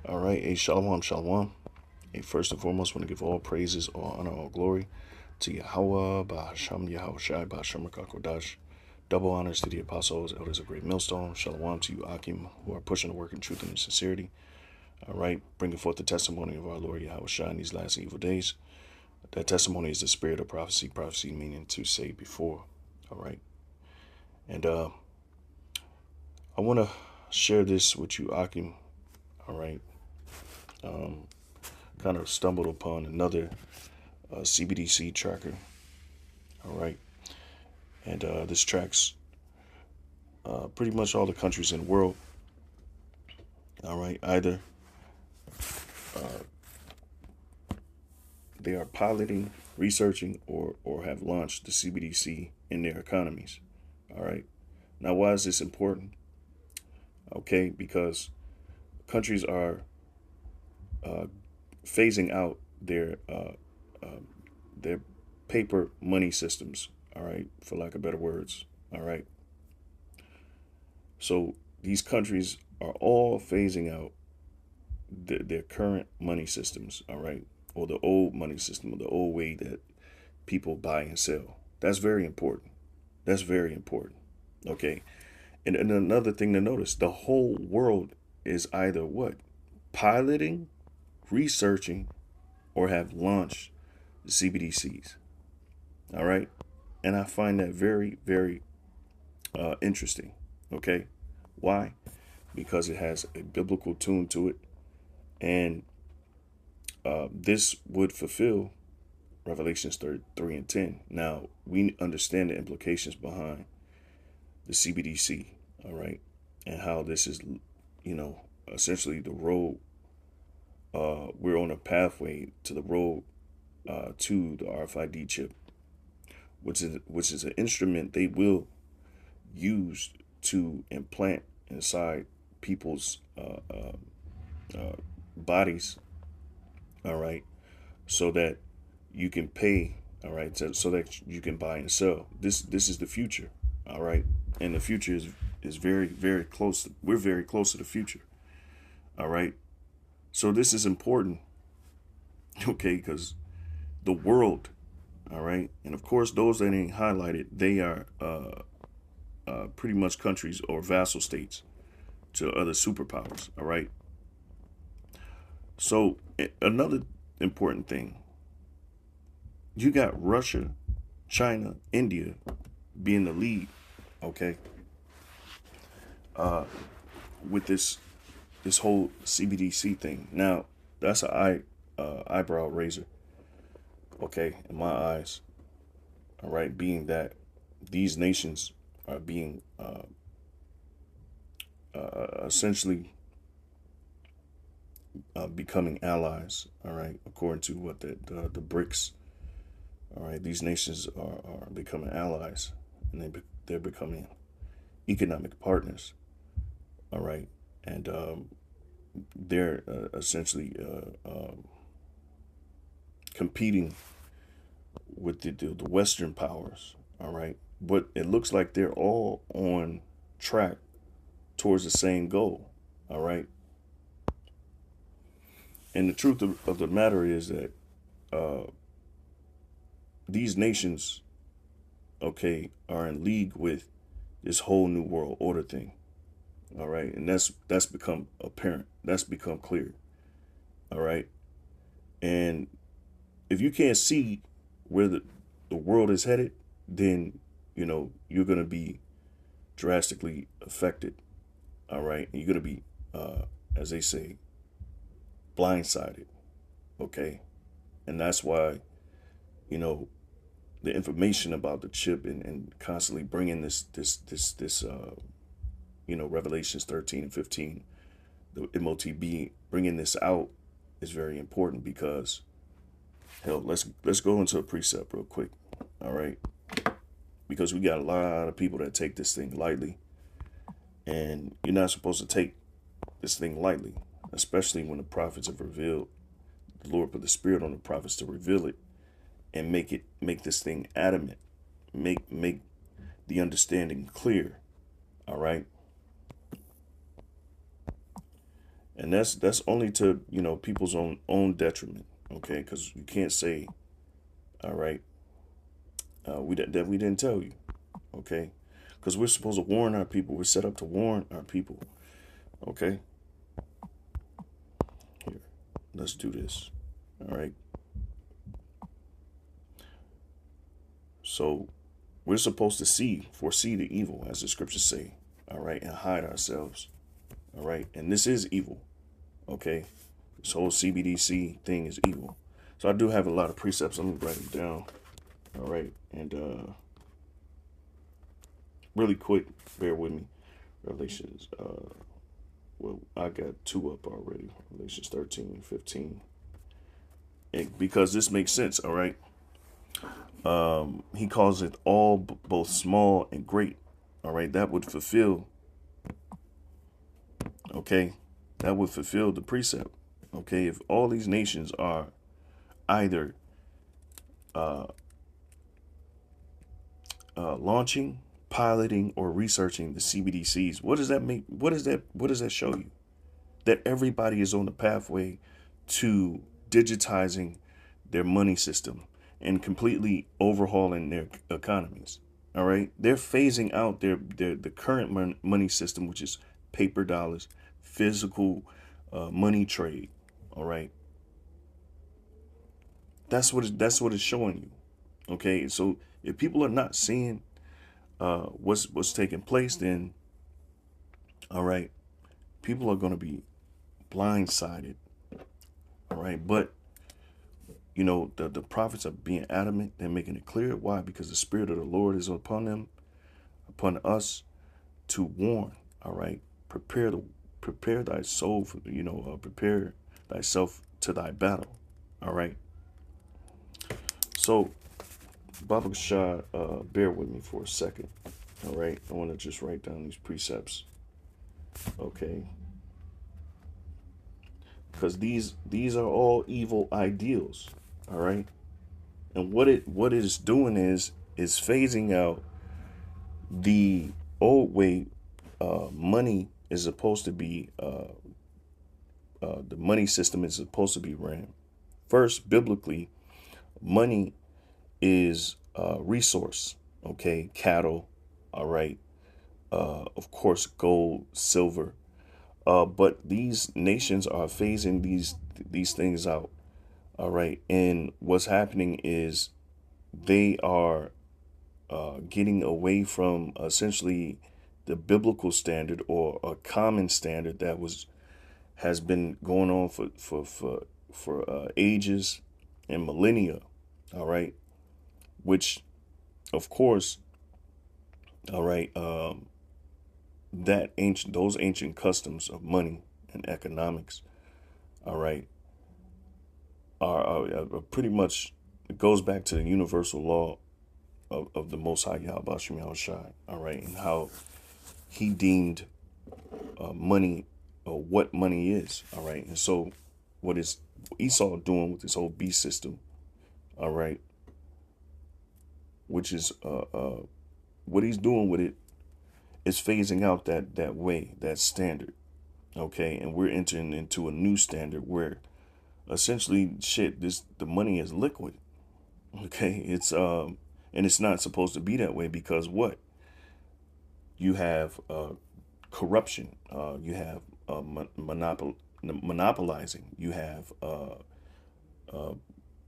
All right, hey, shalom, shalom. Hey, first and foremost, want to give all praises, all honor, all glory to Yahweh, Bahasham Yahweh Shai, Bahasham Kodash. Double honors to the apostles, elders of Great Millstone. Shalom to you, Akim, who are pushing the work in truth and in sincerity. All right, bringing forth the testimony of our Lord Yahweh Shai in these last and evil days. That testimony is the spirit of prophecy, prophecy meaning to say before. All right, and I want to share this with you, Akim. All right, kind of stumbled upon another CBDC tracker. All right. And this tracks pretty much all the countries in the world. All right. Either they are piloting, researching, or have launched the CBDC in their economies. All right. Now, why is this important? Okay. Because countries are uh, phasing out their paper money systems. All right. For lack of better words. All right. So these countries are all phasing out their current money systems, all right, or the old money system, or the old way that people buy and sell. That's very important. That's very important. Okay. And another thing to notice, the whole world is either what? Piloting, researching, or have launched the CBDCs. All right. And I find that very, very interesting. Okay. Why? Because it has a biblical tune to it. And this would fulfill Revelations 3 and 10. Now, we understand the implications behind the CBDC, all right, and how this is, essentially the road. We're on a pathway to the road to the RFID chip, which is an instrument they will use to implant inside people's bodies, all right, so that you can pay, all right, so that you can buy and sell. This is the future, all right, and the future is very, very close. We're very close to the future, all right. So this is important, okay, because the world, all right, and of course those that ain't highlighted, they are pretty much countries or vassal states to other superpowers, all right. So another important thing, you got Russia, China, India being the lead, okay, with this whole CBDC thing. Now, that's an eyebrow raiser, okay, in my eyes. All right, being that these nations are being essentially becoming allies. All right, according to what the BRICS. All right, these nations are becoming allies, and they're becoming economic partners. All right, and they're essentially competing with the Western powers. All right, but it looks like they're all on track towards the same goal. All right, and the truth of the matter is that these nations, okay, are in league with this whole new world order thing. All right, and that's become apparent. That's become clear. All right, and if you can't see where the world is headed, then you're gonna be drastically affected. All right, and you're gonna be, as they say, blindsided. Okay, and that's why you know the information about the chip and constantly bringing this Revelations 13 and 15, the MOTB bringing this out is very important because hell, let's go into a precept real quick. All right, because we got a lot of people that take this thing lightly, and you're not supposed to take this thing lightly, especially when the prophets have revealed. The Lord put the Spirit on the prophets to reveal it and make this thing adamant, make the understanding clear. All right, And that's only to, people's own detriment. Okay, because you can't say, all right, that we didn't tell you. Okay, because we're supposed to warn our people. We're set up to warn our people. Okay, here, let's do this. All right. So we're supposed to foresee the evil, as the scriptures say. All right, and hide ourselves. All right, and this is evil. Okay, this whole CBDC thing is evil. So I do have a lot of precepts. Let me write them down. All right, and really quick, bear with me. Revelations. Well, I got two up already. Revelations 13 and 15. Because this makes sense. All right. He calls it all both small and great. All right, that would fulfill. Okay, that would fulfill the precept. Okay, if all these nations are either launching, piloting, or researching the CBDCs, what does that make? What does that show you? That everybody is on the pathway to digitizing their money system and completely overhauling their economies. All right, they're phasing out the current money system, which is paper dollars, physical money trade. All right, that's what it's showing you. Okay, so if people are not seeing what's taking place, then all right, people are going to be blindsided. All right, but the prophets are being adamant. They're making it clear. Why? Because the Spirit of the Lord is upon them, upon us, to warn. All right, prepare thy soul for prepare thyself to thy battle. All right. So, Baba Shah, bear with me for a second. All right, I want to just write down these precepts. Okay. Because these are all evil ideals. All right. And what it is doing is phasing out the old way money is supposed to be the money system is supposed to be ran. First, biblically, money is resource. Okay, cattle. All right. Of course, gold, silver. But these nations are phasing these things out. All right, and what's happening is they are getting away from essentially the biblical standard or a common standard that has been going on for ages and millennia. All right, which of course, all right, those ancient customs of money and economics, all right, are pretty much, it goes back to the universal law of the Most High Yahweh Bashim Yahushai, all right, and how he deemed money, or what money is, all right. And so what is Esau doing with this whole beast system, all right, which is what he's doing with it is phasing out that way, that standard, okay, and we're entering into a new standard where essentially the money is liquid, okay. It's and it's not supposed to be that way, because what you have corruption, you have monopolizing, you have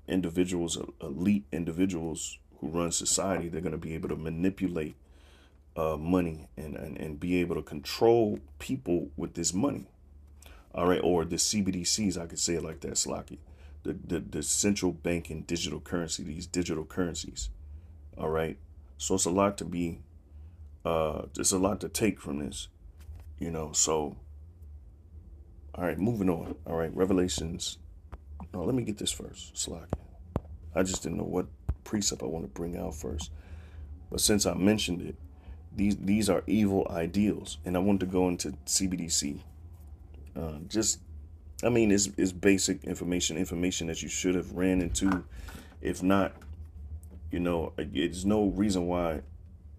individuals, elite individuals who run society. They're going to be able to manipulate money and be able to control people with this money. All right, or the CBDCs, I could say it like that, Slocky. The central banking digital currency, these digital currencies. All right, so it's a lot to be, there's a lot to take from this, So, all right, moving on. All right, Revelations. No, let me get this first, Slocky. I just didn't know what precept I want to bring out first, but since I mentioned it, these are evil ideals, and I wanted to go into CBDC. It's basic information that you should have ran into. If not, it's no reason why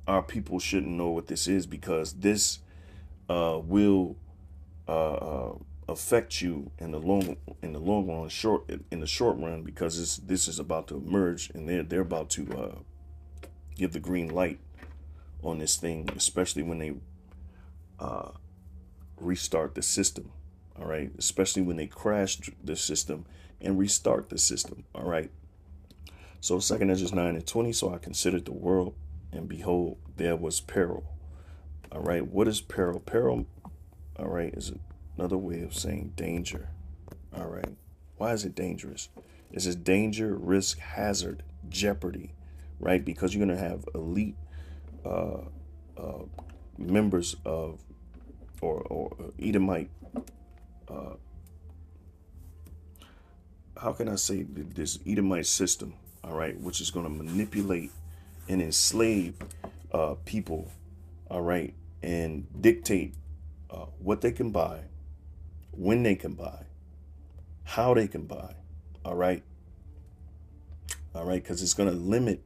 our people shouldn't know what this is, because this will affect you in the long run, in the short run, because this is about to emerge, and they're about to give the green light on this thing, especially when they restart the system. All right, especially when they crash the system and restart the system. All right. So 2 Ezra 9:20. So I considered the world, and behold, there was peril. All right. What is peril? Peril, all right, is another way of saying danger. All right. Why is it dangerous? It says danger, risk, hazard, jeopardy, right? Because you're going to have elite members of or Edomite. How can I say this Edomite system? All right, which is going to manipulate and enslave people. All right, and dictate what they can buy, when they can buy, how they can buy. All right. All right, because it's going to limit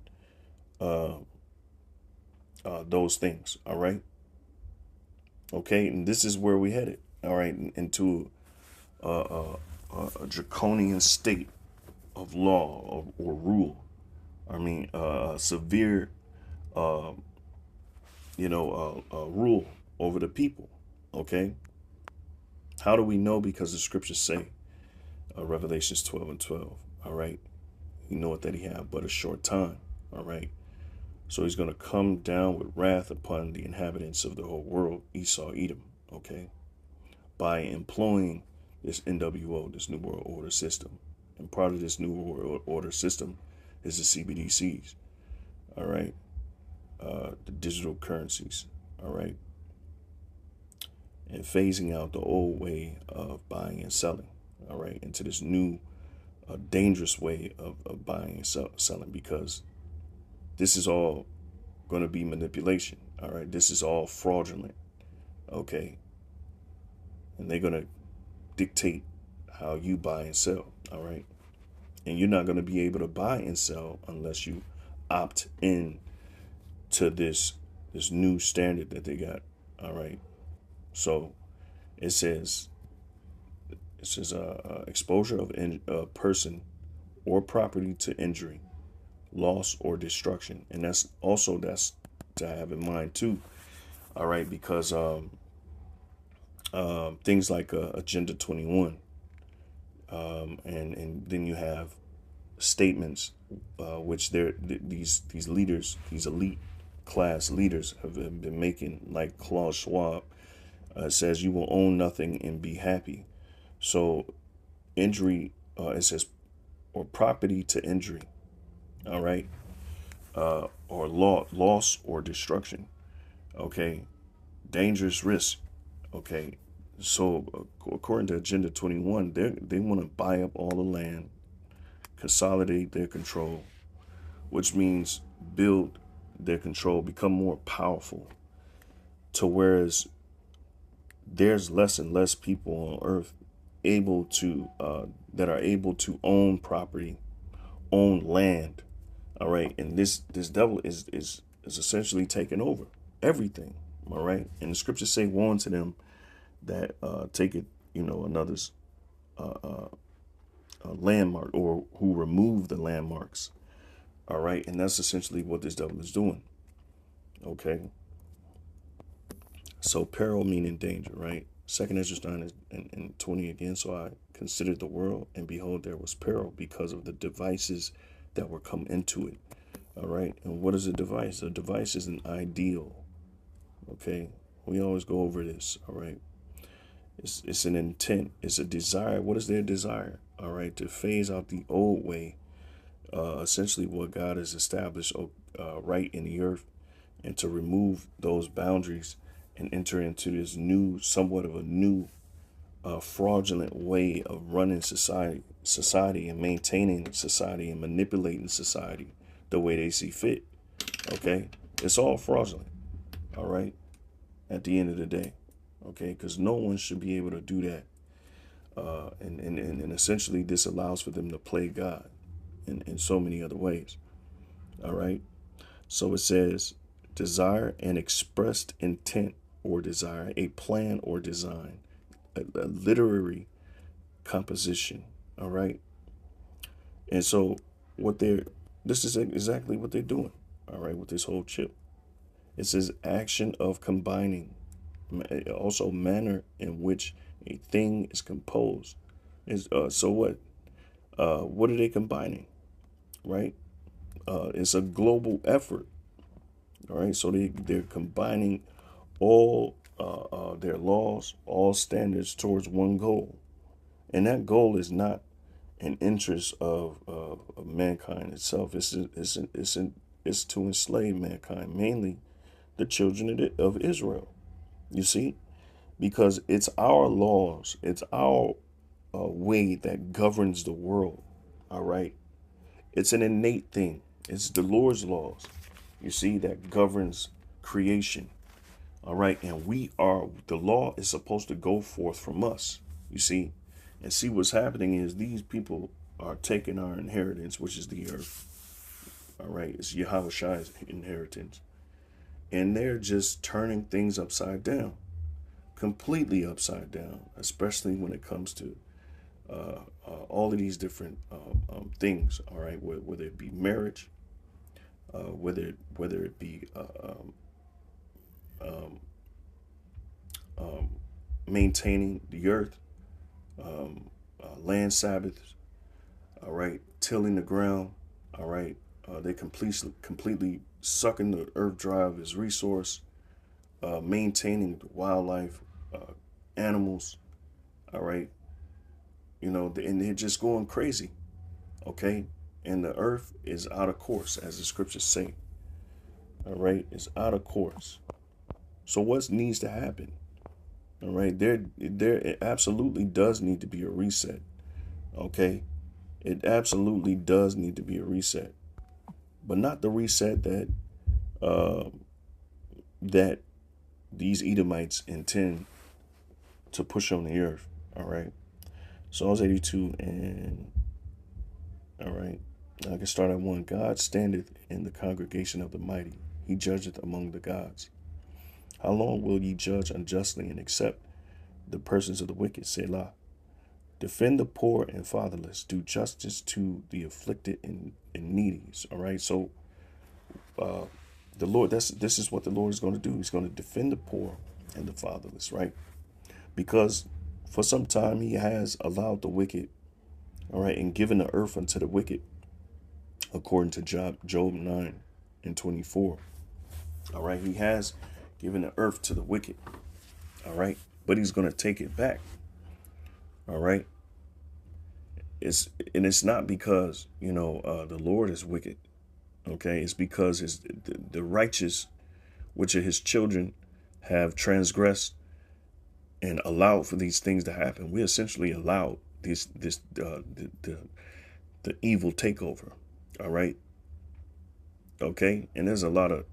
those things. All right. Okay, and this is where we headed. All right, into a draconian state of law or rule. I mean, severe, rule over the people. Okay. How do we know? Because the scriptures say, Revelations 12:12. All right. You know that he had but a short time. All right. So he's going to come down with wrath upon the inhabitants of the whole world, Esau, Edom. Okay. By employing this NWO, this New World Order system. And part of this New World Order system is the CBDCs. All right. The digital currencies. All right. And phasing out the old way of buying and selling. All right. Into this new dangerous way of buying and selling, because this is all going to be manipulation. All right. This is all fraudulent. Okay. And they're going to dictate how you buy and sell. All right. And you're not going to be able to buy and sell unless you opt in to this new standard that they got. All right. So it says exposure of a person or property to injury, loss, or destruction. And that's to have in mind too. All right. Because things like Agenda 21, and then you have statements which these leaders, these elite class leaders have been making, like Klaus Schwab says, you will own nothing and be happy. So injury, it says, or property to injury. All right. Or loss or destruction. Okay. Dangerous risk. Okay. So according to Agenda 21, they want to buy up all the land, consolidate their control, which means build their control, become more powerful, to whereas there's less and less people on earth that are able to own property, own land. All right. And this devil is essentially taking over everything. All right. And the scriptures say, woe unto them that take it, another's landmark, or who remove the landmarks. All right. And that's essentially what this devil is doing. Okay. So peril meaning danger, right? 2 Ezra 9:20 again. So I considered the world, and behold, there was peril because of the devices that were come into it. All right. And what is a device? A device is an ideal. Okay. We always go over this. All right. It's an intent. It's a desire. What is their desire? All right. To phase out the old way, essentially what God has established right in the earth, and to remove those boundaries and enter into this somewhat of a new fraudulent way of running society and maintaining society and manipulating society the way they see fit. Okay. It's all fraudulent. All right. At the end of the day. Okay. Because no one should be able to do that. And essentially this allows for them to play God in so many other ways. All right. So it says desire and expressed intent or desire, a plan or design, a literary composition. All right. And so what they're this is exactly what they're doing. All right, with this whole chip. It says action of combining, also manner in which a thing is composed. Is so what? What are they combining? Right? It's a global effort. All right, so they're combining all their laws, all standards towards one goal, and that goal is not an interest of mankind itself. It's to enslave mankind, mainly the children of Israel. You see, because it's our laws, it's our way that governs the world. All right, it's an innate thing. It's the Lord's laws. You see, that governs creation. All right, and the law is supposed to go forth from us. You see, and see what's happening is these people are taking our inheritance, which is the earth. All right, it's Yahweh's inheritance, and they're just turning things upside down, completely upside down, especially when it comes to all of these different things. All right, whether it be marriage, whether it be um, maintaining the earth, land Sabbaths. All right, tilling the ground. All right, they completely sucking the earth dry of its resource, maintaining the wildlife, animals. All right, and they're just going crazy. Okay, and the earth is out of course, as the scriptures say. All right, it's out of course. So what needs to happen? All right, there absolutely does need to be a reset. Okay, it absolutely does need to be a reset, but not the reset uh, that these Edomites intend to push on the earth. All right, Psalms 82, and all right, I can start at 1. God standeth in the congregation of the mighty; he judgeth among the gods. How long will ye judge unjustly and accept the persons of the wicked? Selah. Defend the poor and fatherless. Do justice to the afflicted and needies. All right. So the Lord, this is what the Lord is going to do. He's going to defend the poor and the fatherless, right? Because for some time he has allowed the wicked, all right, and given the earth unto the wicked, according to Job 9 and 24. All right. He has given the earth to the wicked. All right. But he's going to take it back. All right. It's not because the Lord is wicked. Okay, it's because the righteous, which are his children, have transgressed and allowed for these things to happen. We essentially allowed the evil takeover. All right. Okay, and there's a lot of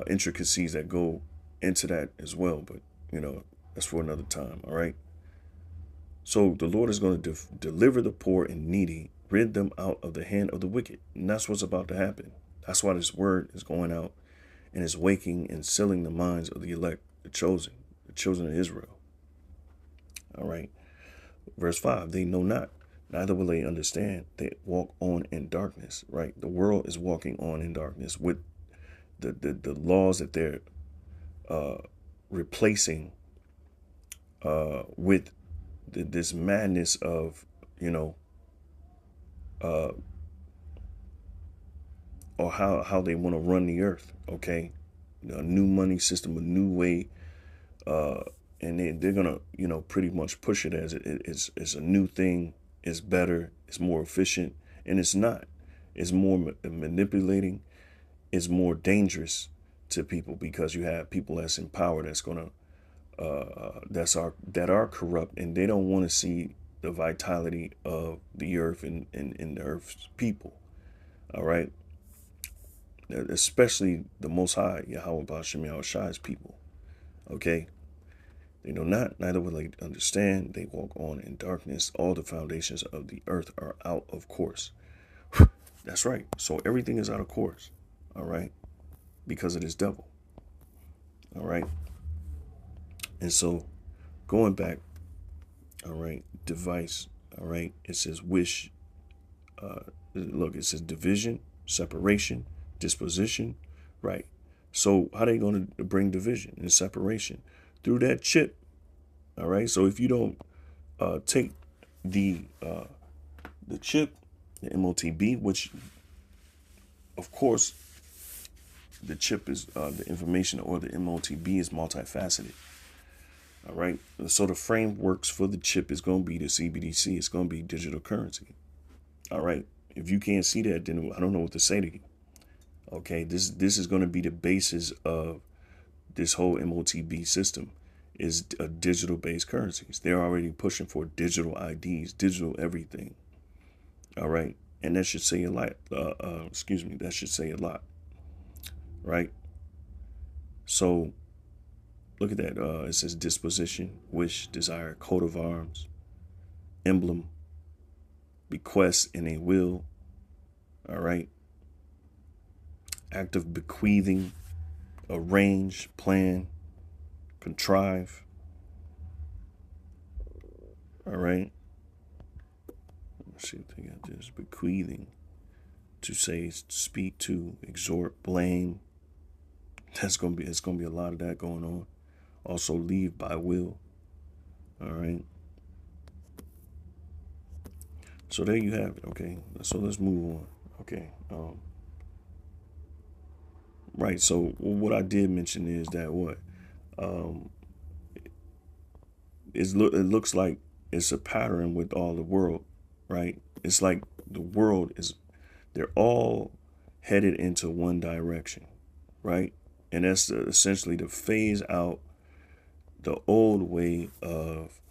intricacies that go into that as well, but that's for another time. All right. So the Lord is going to deliver the poor and needy, rid them out of the hand of the wicked. And that's what's about to happen. That's why this word is going out and is waking and sealing the minds of the elect, the chosen, the children of Israel. All right. Verse 5, they know not, neither will they understand. They walk on in darkness, right? The world is walking on in darkness with the laws that they're replacing with this madness of or how they want to run the earth. Okay, a new money system, a new way, and they're gonna pretty much push it as it's a new thing. It's better, it's more efficient, and it's not. It's more manipulating. It's more dangerous to people because you have people that's in power that's gonna that are corrupt, and they don't want to see the vitality of the earth and the earth's people. All right, especially the Most High Yahweh B'Shem Yahushai's people. Okay, they know not, neither will they understand. They walk on in darkness. All the foundations of the earth are out of course. That's right. So everything is out of course. All right, because of this devil. All right, and so going back, all right, device, all right, it says wish, look, it says division, separation, disposition, right? So how they going to bring division and separation? Through that chip, all right? So if you don't take the chip, the MOTB, which of course the chip is the information, or the MOTB is multifaceted. All right. So the frameworks for the chip is going to be the CBDC. It's going to be digital currency. All right. If you can't see that, then I don't know what to say to you. Okay. This is going to be the basis of this whole MOTB system, is a digital based currencies. They're already pushing for digital IDs, digital everything. All right. And that should say a lot. That should say a lot. Right. So look at that. It says disposition, wish, desire, coat of arms, emblem, bequest, and a will. All right. Act of bequeathing, arrange, plan, contrive. All right. Let's see if they got this. Bequeathing, to say, speak to, exhort, blame. It's gonna be a lot of that going on. Also leave by will. All right. So there you have it. Okay. So let's move on. Okay. Right. So what I did mention is that it looks like it's a pattern with all the world, right? It's like the world they're all headed into one direction, right? And that's essentially to phase out the old way of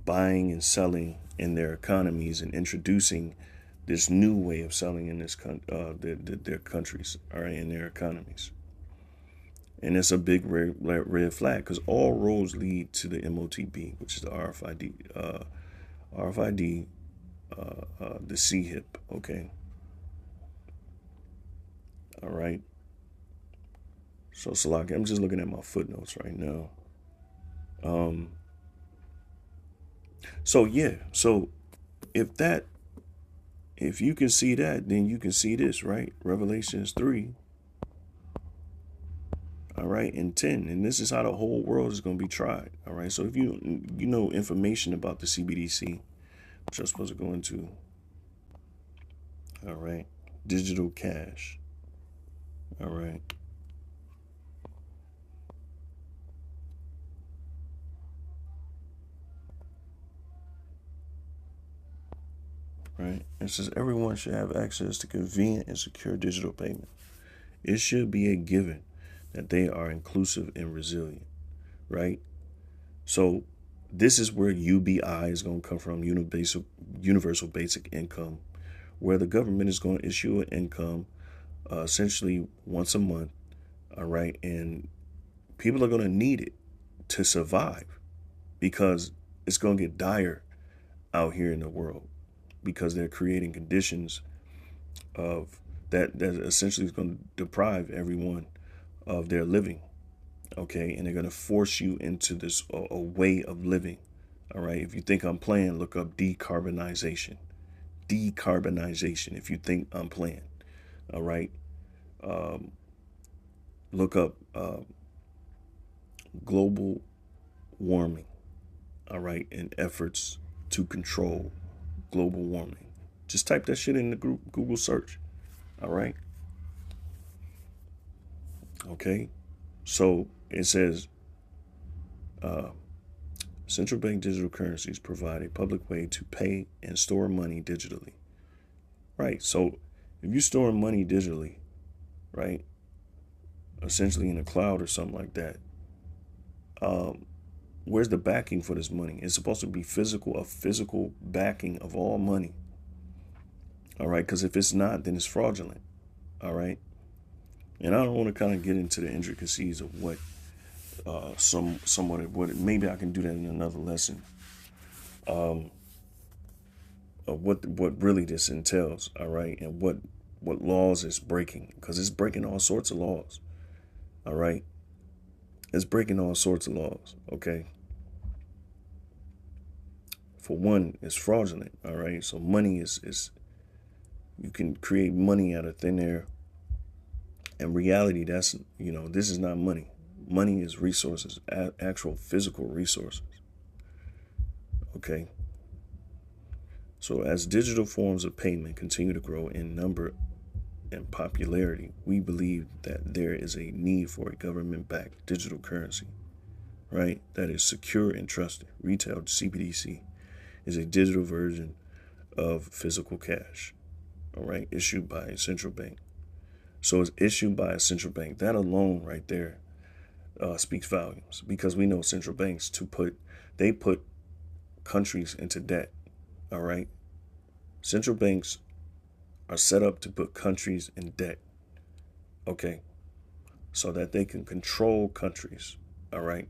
buying and selling in their economies, and introducing this new way of selling in their countries, all right, in their economies. And it's a big red flag, because all roads lead to the MOTB, which is the RFID, the CHIP. Okay. All right. So Salaki, I'm just looking at my footnotes right now. So yeah, so if you can see that, then you can see this, right? Revelations 3, all right, and 10. And this is how the whole world is going to be tried. All right. So if you know information about the CBDC, which I'm supposed to go into, all right, digital cash. All right. Right. It says everyone should have access to convenient and secure digital payment. It should be a given that they are inclusive and resilient. Right. So this is where UBI is going to come from, universal basic income, where the government is going to issue an income essentially once a month. All right. And people are going to need it to survive, because it's going to get dire out here in the world, because they're creating conditions of that essentially is going to deprive everyone of their living. Okay. And they're going to force you into this a way of living. All right. If you think I'm playing, look up decarbonization. If you think I'm playing. All right. Look up global warming. All right. And efforts to control global warming. Just type that shit in the Google search. All right. Okay. So it says central bank digital currencies provide a public way to pay and store money digitally. Right. So if you store money digitally, right, essentially in a cloud or something like that, where's the backing for this money? It's supposed to be a physical backing of all money. All right. Because if it's not, then it's fraudulent. All right. And I don't want to kind of get into the intricacies of what maybe I can do that in another lesson. Of what really this entails. All right. And what laws it's breaking, because it's breaking all sorts of laws. All right. It's breaking all sorts of laws. Okay. for one, is fraudulent. All right. So money is you can create money out of thin air. In reality, that's, this is not money. Money is resources, actual physical resources. Okay. So as digital forms of payment continue to grow in number and popularity, we believe that there is a need for a government-backed digital currency, right? That is secure and trusted. Retail CBDC is a digital version of physical cash, all right, issued by a central bank. So it's issued by a central bank. That alone right there speaks volumes, because we know central banks they put countries into debt, all right? Central banks are set up to put countries in debt, okay, so that they can control countries, all right,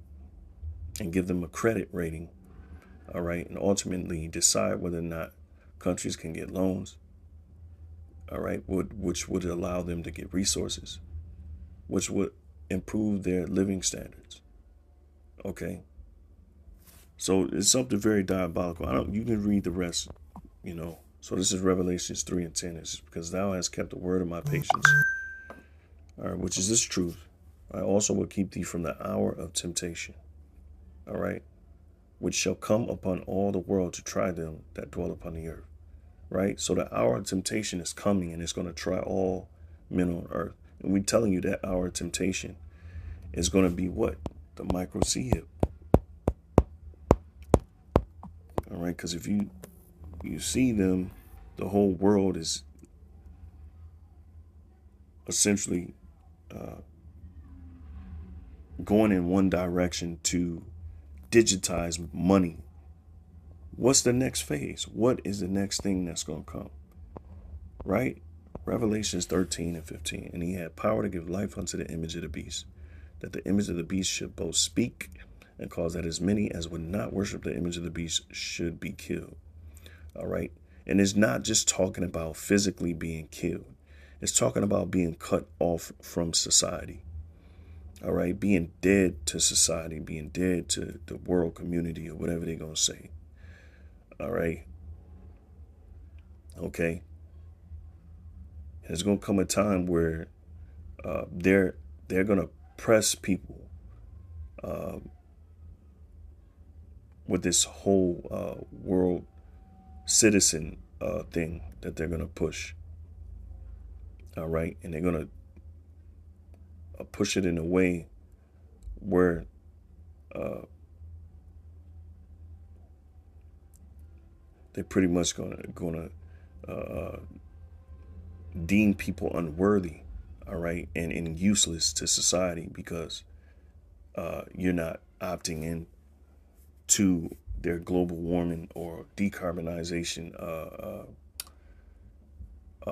and give them a credit rating, all right, and ultimately decide whether or not countries can get loans, all right, which would allow them to get resources, which would improve their living standards, okay? So it's something very diabolical. You can read the rest, So this is Revelations 3 and 10. It's because thou hast kept the word of my patience, all right, which is this truth. I also will keep thee from the hour of temptation, all right, which shall come upon all the world to try them that dwell upon the earth, right? So the hour of temptation is coming, and it's going to try all men on earth. And we're telling you that hour of temptation is going to be what? The micro C hip. All right, because if you see them, the whole world is essentially going in one direction to digitize money. What's the next phase? What is the next thing that's going to come? Right? Revelations 13 and 15. And he had power to give life unto the image of the beast, that the image of the beast should both speak and cause that as many as would not worship the image of the beast should be killed. All right. And it's not just talking about physically being killed. It's talking about being cut off from society. All right. Being dead to society, being dead to the world community, or whatever they're going to say. All right. Okay. And there's going to come a time where they're going to press people with this whole world citizen thing that they're going to push. All right. And they're going to push it in a way where they're pretty much going to deem people unworthy, all right, and useless to society, because you're not opting in to their global warming or decarbonization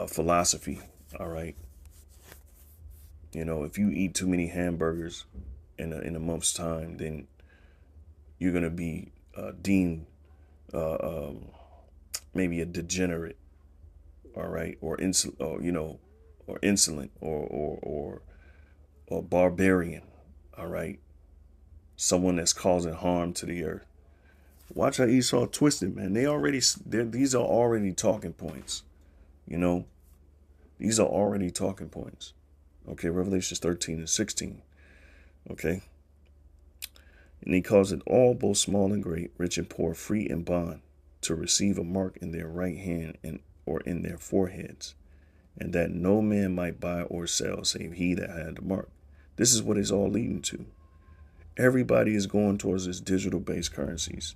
philosophy, all right? If you eat too many hamburgers in a month's time, then you're going to be deemed maybe a degenerate, all right, or or insolent, or barbarian, all right, someone that's causing harm to the earth. Watch how Esau twisted, man. These are already talking points, These are already talking points. Okay, Revelations 13 and 16. Okay. And he calls it all, both small and great, rich and poor, free and bond, to receive a mark in their right hand or in their foreheads, and that no man might buy or sell save he that had the mark. This is what it's all leading to. Everybody is going towards this digital-based currencies.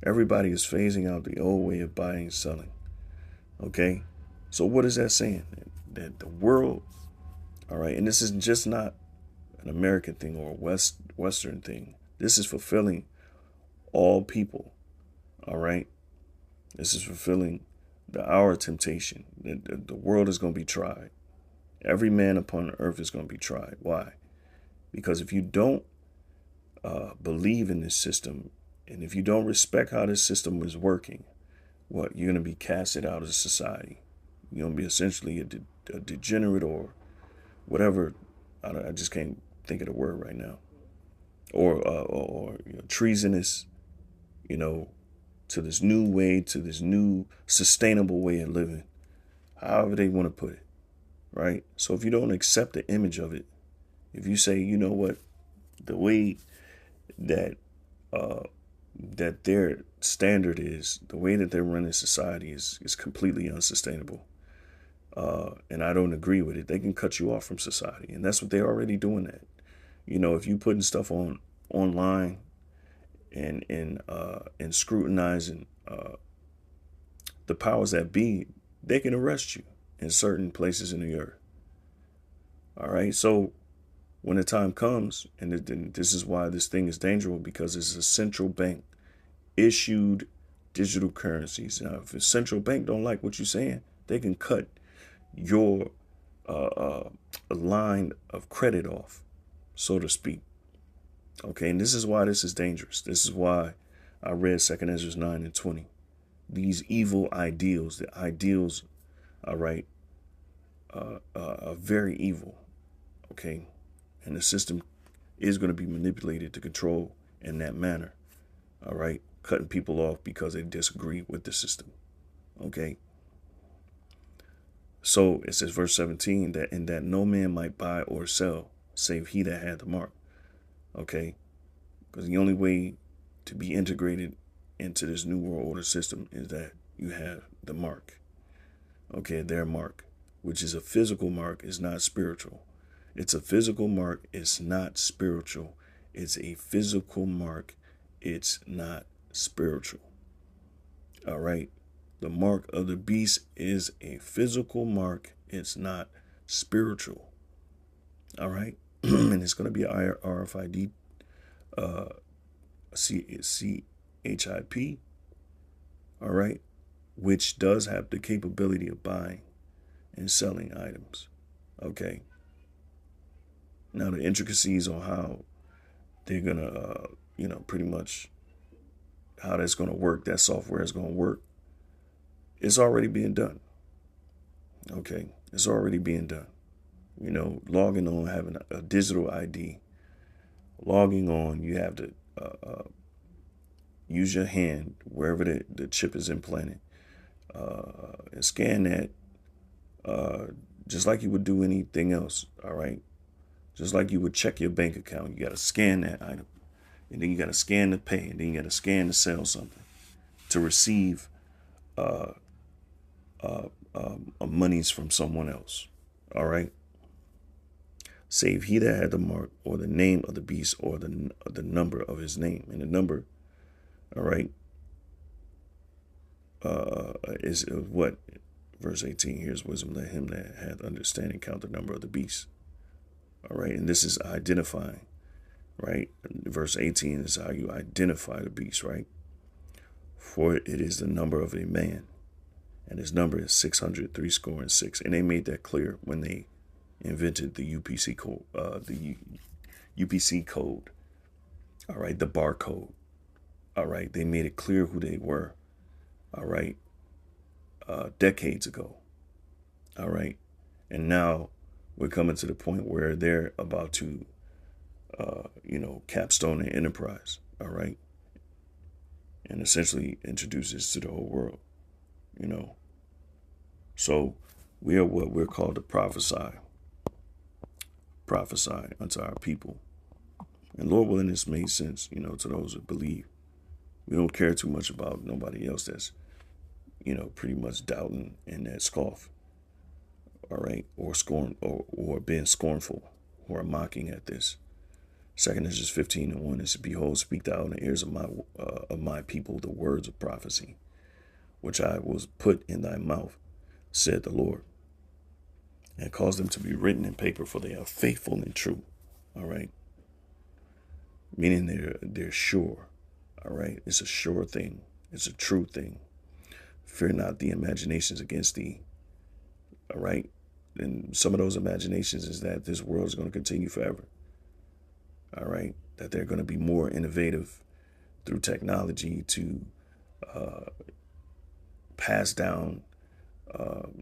Everybody is phasing out the old way of buying and selling. Okay? So what is that saying? That the world, all right, and this is just not an American thing or a Western thing. This is fulfilling all people, all right? This is fulfilling our temptation. The world is going to be tried. Every man upon earth is going to be tried. Why? Because if you don't believe in this system, and if you don't respect how this system is working, you're going to be casted out of society. You're going to be essentially a degenerate, or whatever. I just can't think of the word right now. Or treasonous, to this new way, to this new sustainable way of living, however they want to put it, right? So if you don't accept the image of it, if you say, you know what, the way that that their standard is, the way that they're running society is completely unsustainable, and I don't agree with it, they can cut you off from society, and that's what they're already doing. That, you know, if you putting stuff on online and scrutinizing the powers that be, they can arrest you in certain places in the earth. All right, so when the time comes, and this is why this thing is dangerous, because it's a central bank issued digital currencies. Now, if a central bank don't like what you're saying, they can cut your line of credit off, so to speak. Okay, and this is why this is dangerous. This is why I read 2 Ezra 9 and 20. These evil ideals, the ideals, all right, are very evil. Okay, and the system is going to be manipulated to control in that manner. All right, cutting people off because they disagree with the system. Okay. So it says, verse 17, that in that no man might buy or sell, save he that had the mark. Okay, because the only way to be integrated into this new world order system is that you have the mark. Okay, their mark, which is a physical mark, is not spiritual. It's a physical mark. It's not spiritual. It's a physical mark. It's not spiritual. All right. The mark of the beast is a physical mark. It's not spiritual. All right. And it's going to be a RFID, CHIP. All right. Which does have the capability of buying and selling items. Okay. Now the intricacies on how they're going to, pretty much how that's going to work, that software is going to work, it's already being done. Okay. It's already being done. Logging on, having a digital ID, logging on, you have to use your hand wherever the chip is implanted, and scan that, just like you would do anything else. All right. Just like you would check your bank account, you got to scan that item, and then you got to scan to pay, and then you got to scan to sell something, to receive monies from someone else. All right. Save he that had the mark, or the name of the beast, or the number of his name. And the number, all right, is what? Verse 18, here's wisdom, let him that hath understanding count the number of the beast. All right, and this is identifying, right? Verse 18 is how you identify the beast, right? For it is the number of a man, and his number is 666. And they made that clear when they invented the UPC code, UPC code. All right, the barcode. All right, they made it clear who they were. All right, decades ago. All right, and now we're coming to the point where they're about to, capstone their enterprise. All right, and essentially introduce this to the whole world. So we are what we're called to prophesy unto our people. And Lord willing, this made sense, to those that believe. We don't care too much about nobody else that's, pretty much doubting and that scoff. All right. Or scorn or being scornful or mocking at this. 2 Ezra 15 and 1 is, behold, speak thou in the ears of my people the words of prophecy, which I was put in thy mouth, said the Lord, and cause them to be written in paper, for they are faithful and true. All right. Meaning they're sure. All right. It's a sure thing. It's a true thing. Fear not the imaginations against thee. All right. And some of those imaginations is that this world is going to continue forever. All right. That they're going to be more innovative through technology to pass down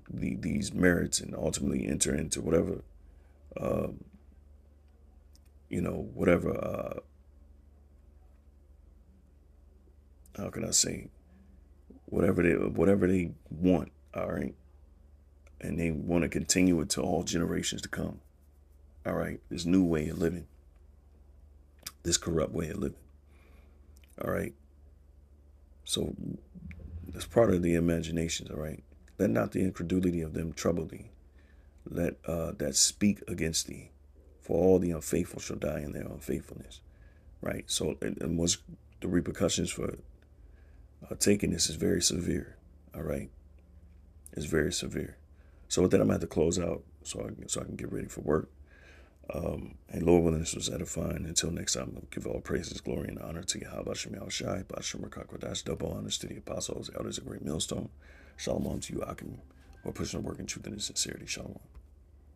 these merits and ultimately enter into whatever, how can I say, whatever they want, all right, and they want to continue it to all generations to come, all right. This new way of living, this corrupt way of living, all right. So that's part of the imaginations, all right. Let not the incredulity of them trouble thee. Let that speak against thee, for all the unfaithful shall die in their unfaithfulness, right? So, and what's the repercussions for taking this is very severe, all right? It's very severe. So with that, I'm gonna have to close out so I can get ready for work. And Lord willing, this was edifying. Until next time, I'll give all praises, glory, and honor to Yahweh Shem Yahushai, Bashem Rakakwadash, double honors to the apostles, elders, a great millstone. Shalom to you, Akim, or pushing the work in truth and in sincerity. Shalom.